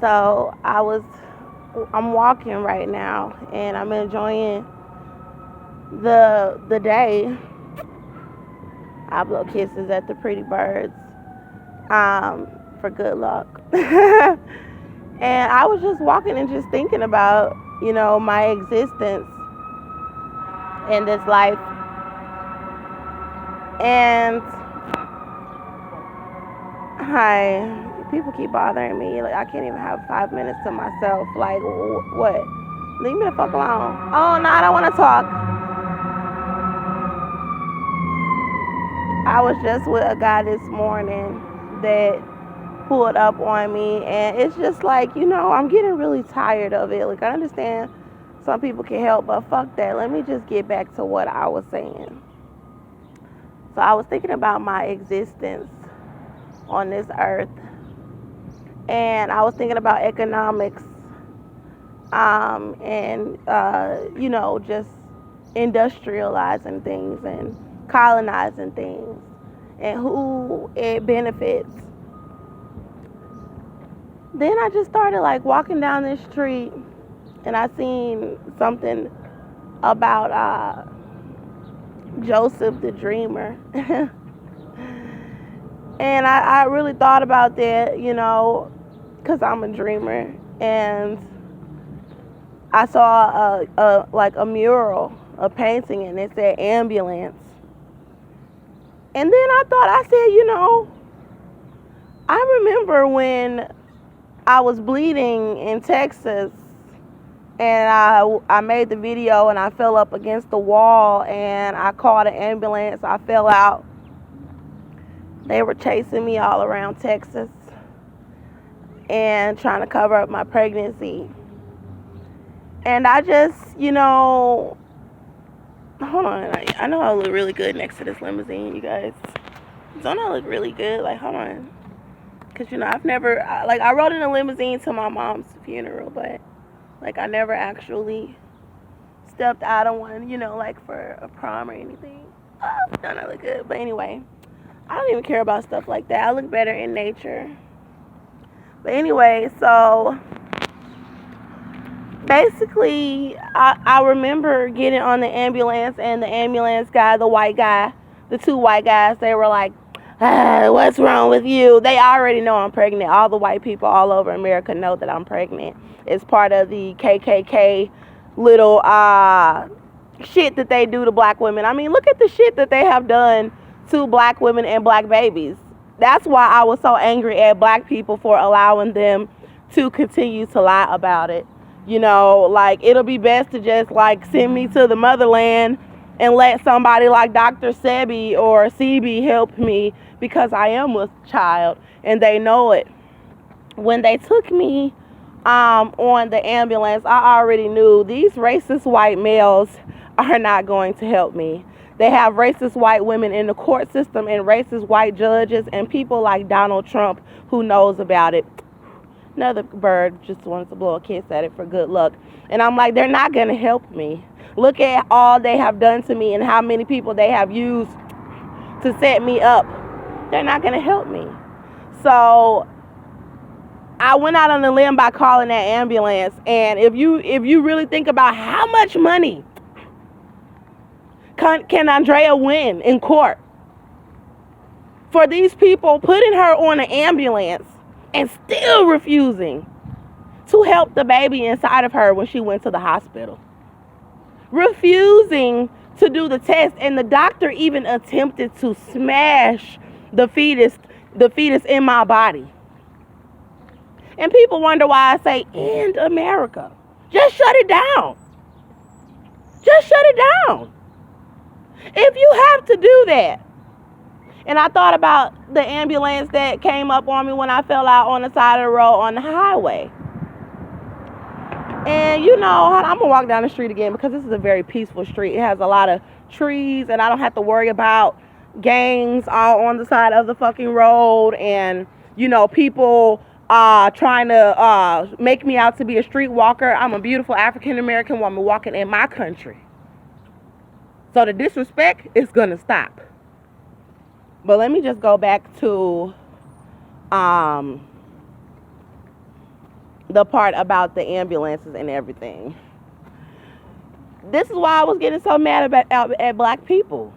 So I'm walking right now, and I'm enjoying the day. I blow kisses at the pretty birds, for good luck. And I was just walking and just thinking about, my existence in this life. And hi, people keep bothering me. Like, I can't even have 5 minutes to myself. Like, what? Leave me the fuck alone. Oh, no, I don't want to talk. I was just with a guy this morning that pulled up on me, and it's just like, I'm getting really tired of it. Like, I understand some people can help, but fuck that. Let me just get back to what I was saying. So I was thinking about my existence on this earth, and I was thinking about economics, and just industrializing things and colonizing things and who it benefits. Then I just started like walking down this street, and I seen something about Joseph the Dreamer. And I really thought about that, because I'm a dreamer. And I saw a mural, a painting, and it said ambulance. And then I said, I remember when I was bleeding in Texas, and I made the video, and I fell up against the wall, and I called an ambulance. I fell out. They were chasing me all around Texas and trying to cover up my pregnancy. And I just, hold on. I know I look really good next to this limousine, you guys. Don't I look really good? Like, hold on. Because, I've never, I rode in a limousine to my mom's funeral, but, I never actually stepped out of one, for a prom or anything. Oh, don't I look good? But anyway, I don't even care about stuff like that. I look better in nature. But anyway, so basically, I remember getting on the ambulance, and the ambulance guy, the white guy, the two white guys, they were like, what's wrong with you? They already know I'm pregnant. All the white people all over America know that I'm pregnant. It's part of the KKK little shit that they do to black women. I mean, look at the shit that they have done to black women and black babies. That's why I was so angry at black people for allowing them to continue to lie about it. It'll be best to just send me to the motherland and let somebody like Dr. Sebi or Sebi help me, because I am a child and they know it. When they took me on the ambulance, I already knew these racist white males are not going to help me. They have racist white women in the court system and racist white judges and people like Donald Trump who knows about it. Another bird just wants to blow a kiss at it for good luck. And I'm like, they're not going to help me. Look at all they have done to me and how many people they have used to set me up. They're not going to help me. So I went out on a limb by calling that ambulance. And if you really think about how much money can Andrea win in court for these people putting her on an ambulance and still refusing to help the baby inside of her when she went to the hospital. Refusing to do the test, and the doctor even attempted to smash the fetus in my body. And people wonder why I say, end America. Just shut it down. Just shut it down. If you have to do that. And I thought about the ambulance that came up on me when I fell out on the side of the road on the highway. And I'm going to walk down the street again because this is a very peaceful street. It has a lot of trees, and I don't have to worry about gangs all on the side of the fucking road and, people trying to make me out to be a street walker. I'm a beautiful African American woman walking in my country. So the disrespect is going to stop. But let me just go back to the part about the ambulances and everything. This is why I was getting so mad at black people.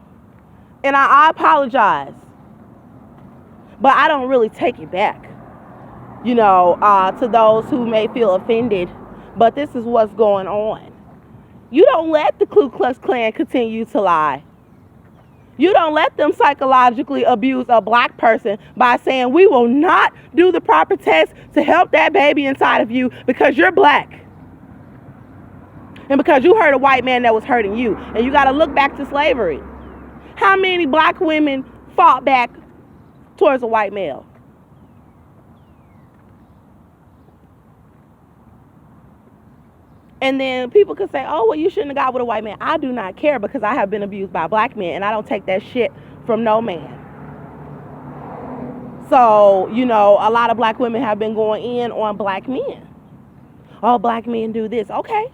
And I apologize. But I don't really take it back, to those who may feel offended. But this is what's going on. You don't let the Ku Klux Klan continue to lie. You don't let them psychologically abuse a black person by saying we will not do the proper test to help that baby inside of you because you're black. And because you hurt a white man that was hurting you. And you got to look back to slavery. How many black women fought back towards a white male? And then people could say, oh, well, you shouldn't have got with a white man. I do not care because I have been abused by black men and I don't take that shit from no man. So, a lot of black women have been going in on black men. Oh, black men do this. Okay.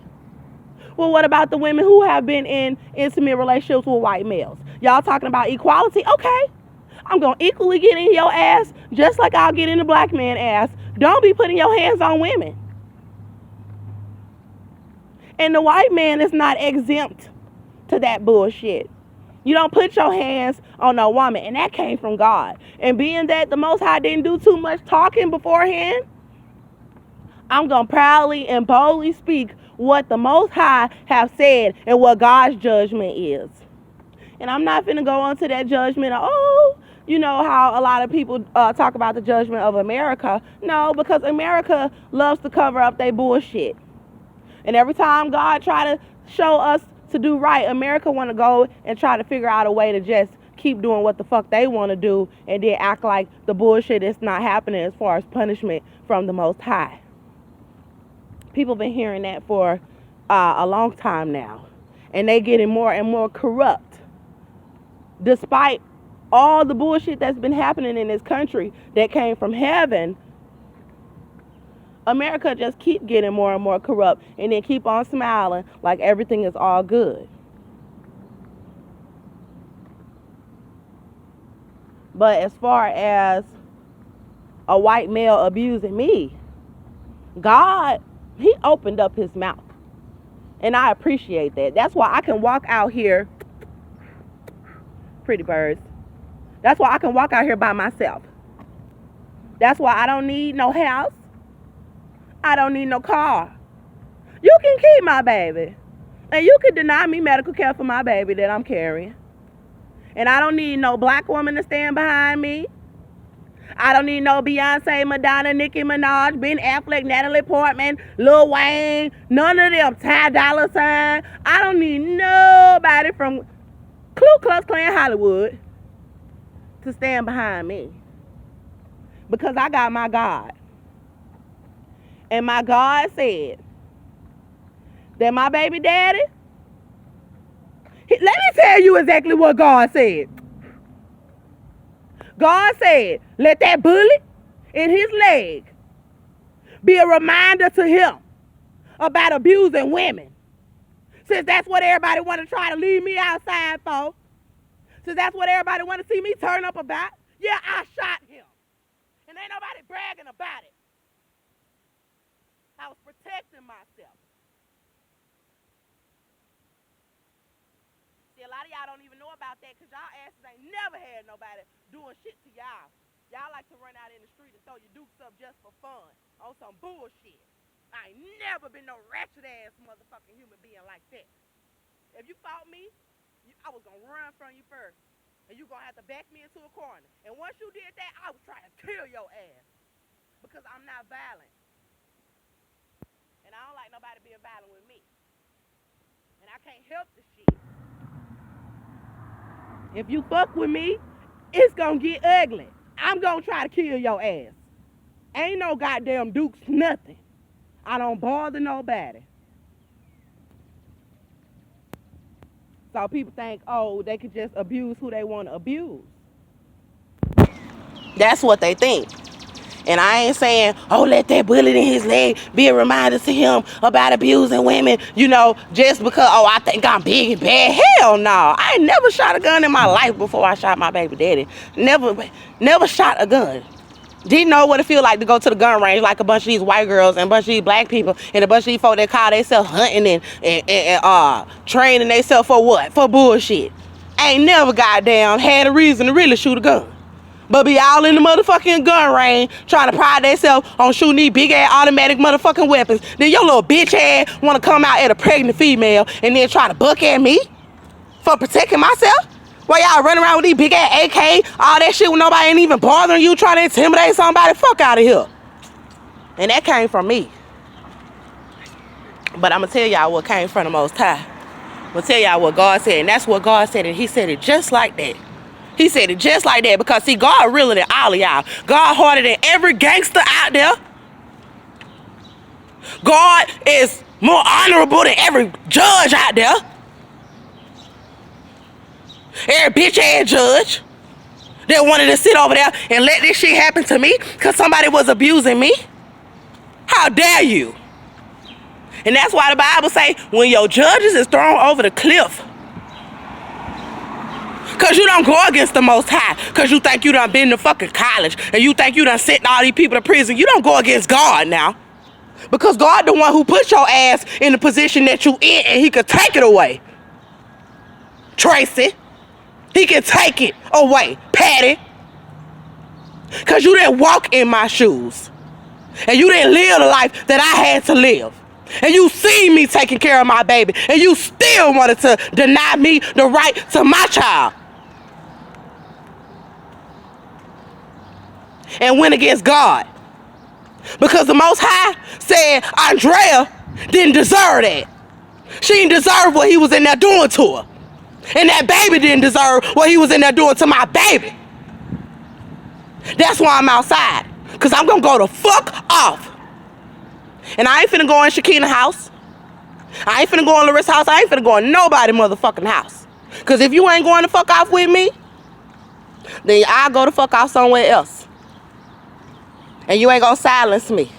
Well, what about the women who have been in intimate relationships with white males? Y'all talking about equality? Okay. I'm going to equally get in your ass just like I'll get in the black man's ass. Don't be putting your hands on women. And the white man is not exempt to that bullshit. You don't put your hands on a woman. And that came from God. And being that the Most High didn't do too much talking beforehand, I'm going to proudly and boldly speak what the Most High have said and what God's judgment is. And I'm not finna go on to that judgment of, how a lot of people talk about the judgment of America. No, because America loves to cover up their bullshit. And every time God try to show us to do right, America want to go and try to figure out a way to just keep doing what the fuck they want to do and then act like the bullshit is not happening as far as punishment from the Most High. People been hearing that for a long time now. And they getting more and more corrupt. Despite all the bullshit that's been happening in this country that came from heaven, America just keep getting more and more corrupt and then keep on smiling like everything is all good. But as far as a white male abusing me, God, he opened up his mouth. And I appreciate that. That's why I can walk out here, pretty birds. That's why I can walk out here by myself. That's why I don't need no house. I don't need no car. You can keep my baby. And you can deny me medical care for my baby that I'm carrying. And I don't need no black woman to stand behind me. I don't need no Beyonce, Madonna, Nicki Minaj, Ben Affleck, Natalie Portman, Lil Wayne, none of them, Ty Dolla $ign. I don't need nobody from Ku Klux Klan Hollywood to stand behind me. Because I got my God. And my God said that my baby daddy, let me tell you exactly what God said. God said, let that bullet in his leg be a reminder to him about abusing women. Since that's what everybody want to try to leave me outside for. Since that's what everybody want to see me turn up about. Yeah, I shot him. And ain't nobody bragging about it. I was protecting myself. See, a lot of y'all don't even know about that because y'all asses ain't never had nobody doing shit to y'all. Y'all like to run out in the street and throw your dukes up just for fun on some bullshit. I ain't never been no ratchet ass motherfucking human being like that. If you fought me, I was gonna run from you first. And you gonna have to back me into a corner. And once you did that, I was trying to kill your ass. Because I'm not violent. And I don't like nobody being violent with me. And I can't help the shit. If you fuck with me, it's gonna get ugly. I'm gonna try to kill your ass. Ain't no goddamn dukes, nothing. I don't bother nobody. So people think, oh, they could just abuse who they want to abuse. That's what they think. And I ain't saying, oh, let that bullet in his leg be a reminder to him about abusing women, just because, oh, I think I'm big and bad. Hell no. I ain't never shot a gun in my life before I shot my baby daddy. Never shot a gun. Didn't know what it feel like to go to the gun range like a bunch of these white girls and a bunch of these black people and a bunch of these folk that call themselves hunting and training themselves for what? For bullshit. Ain't never goddamn had a reason to really shoot a gun. But be all in the motherfucking gun range trying to pride themselves on shooting these big ass automatic motherfucking weapons. Then your little bitch ass want to come out at a pregnant female and then try to buck at me for protecting myself? While y'all running around with these big ass AK, all that shit when nobody ain't even bothering you, trying to intimidate somebody, fuck out of here. And that came from me. But I'm going to tell y'all what came from the Most High. I'm going to tell y'all what God said, and that's what God said, and he said it just like that. He said it just like that because, see, God realer than all of y'all. God harder than every gangster out there. God is more honorable than every judge out there. Every bitch ass judge that wanted to sit over there and let this shit happen to me because somebody was abusing me. How dare you? And that's why the Bible say when your judges is thrown over the cliff, because you don't go against the Most High, because you think you done been to fucking college and you think you done sent all these people to prison. You don't go against God now, because God the one who put your ass in the position that you in, and he could take it away. Tracy, he can take it away. Patty, because you didn't walk in my shoes and you didn't live the life that I had to live. And you seen me taking care of my baby, and you still wanted to deny me the right to my child. And went against God. Because the Most High said Andrea didn't deserve that. She didn't deserve what he was in there doing to her. And that baby didn't deserve what he was in there doing to my baby. That's why I'm outside. Because I'm going to go the fuck off. And I ain't finna go in Shakina's house. I ain't finna go in Larissa's house. I ain't finna go in nobody's motherfucking house. Because if you ain't going to fuck off with me, then I'll go the fuck off somewhere else. And you ain't gonna silence me.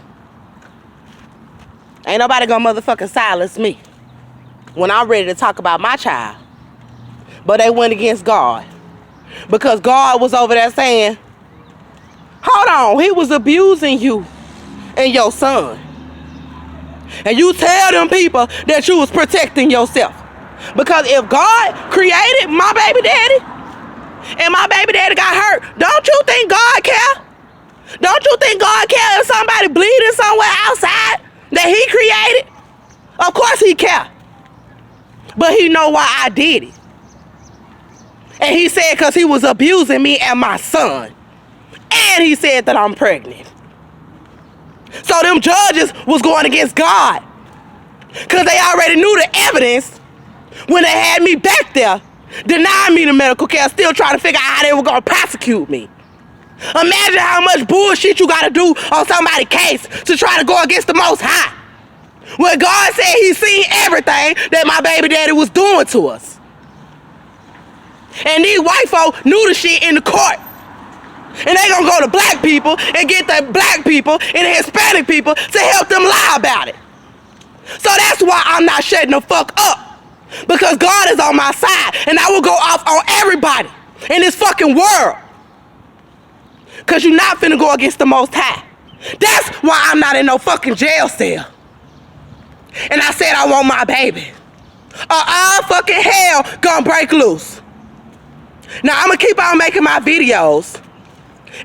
Ain't nobody gonna motherfucking silence me when I'm ready to talk about my child. But they went against God. Because God was over there saying, hold on, he was abusing you and your son. And you tell them people that you was protecting yourself. Because if God created my baby daddy and my baby daddy got hurt, don't you think God care? Don't you think God care if somebody bleeding somewhere outside that he created? Of course he care. But he know why I did it. And he said because he was abusing me and my son. And he said that I'm pregnant. So them judges was going against God. Because they already knew the evidence when they had me back there, denying me the medical care, still trying to figure out how they were going to prosecute me. Imagine how much bullshit you got to do on somebody's case to try to go against the Most High. When God said he seen everything that my baby daddy was doing to us. And these white folk knew the shit in the court. And they gonna go to black people and get the black people and the Hispanic people to help them lie about it. So that's why I'm not shutting the fuck up. Because God is on my side. And I will go off on everybody in this fucking world. Because you're not finna go against the Most High. That's why I'm not in no fucking jail cell. And I said I want my baby. All fucking hell gonna break loose. Now I'm gonna keep on making my videos.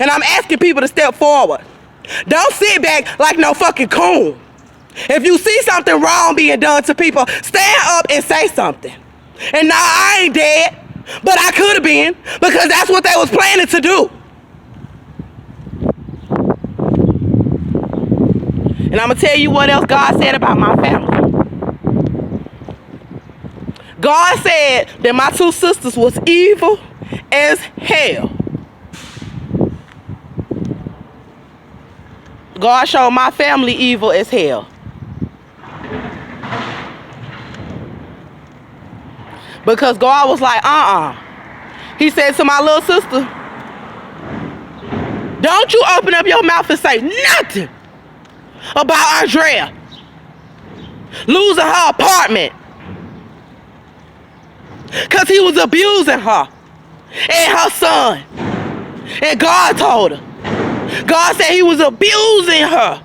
And I'm asking people to step forward. Don't sit back like no fucking coon. If you see something wrong being done to people, stand up and say something. And now I ain't dead, but I could have been, because that's what they was planning to do. And I'm going to tell you what else God said about my family. God said that my two sisters was evil as hell. God showed my family evil as hell. Because God was like, He said to my little sister, don't you open up your mouth and say nothing about Andrea losing her apartment. Because he was abusing her and her son. And God told her, God said he was abusing her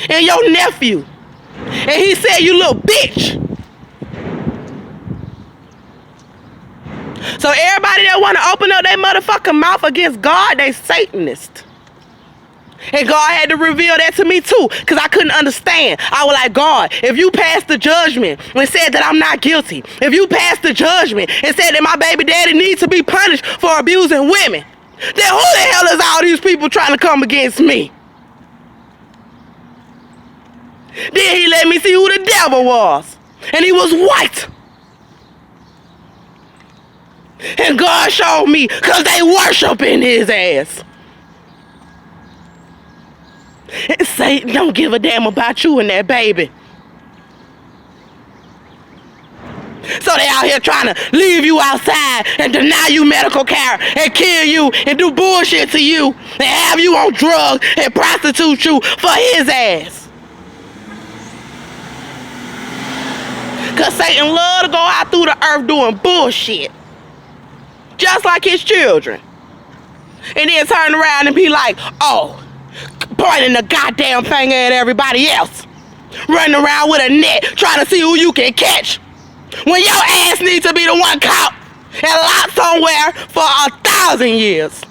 and your nephew. And he said, you little bitch. So everybody that want to open up their motherfucking mouth against God, they Satanist. And God had to reveal that to me too, because I couldn't understand. I was like, God, if you passed the judgment and said that I'm not guilty, if you passed the judgment and said that my baby daddy needs to be punished for abusing women, then who the hell is all these people trying to come against me? Then he let me see who the devil was. And he was white. And God showed me because they worshiping his ass. And Satan don't give a damn about you and that baby. So they out here trying to leave you outside and deny you medical care and kill you and do bullshit to you and have you on drugs and prostitute you for his ass. Because Satan love to go out through the earth doing bullshit. Just like his children. And then turn around and be like, oh, pointing the goddamn finger at everybody else. Running around with a net trying to see who you can catch. When your ass needs to be the one caught and locked somewhere for 1,000 years.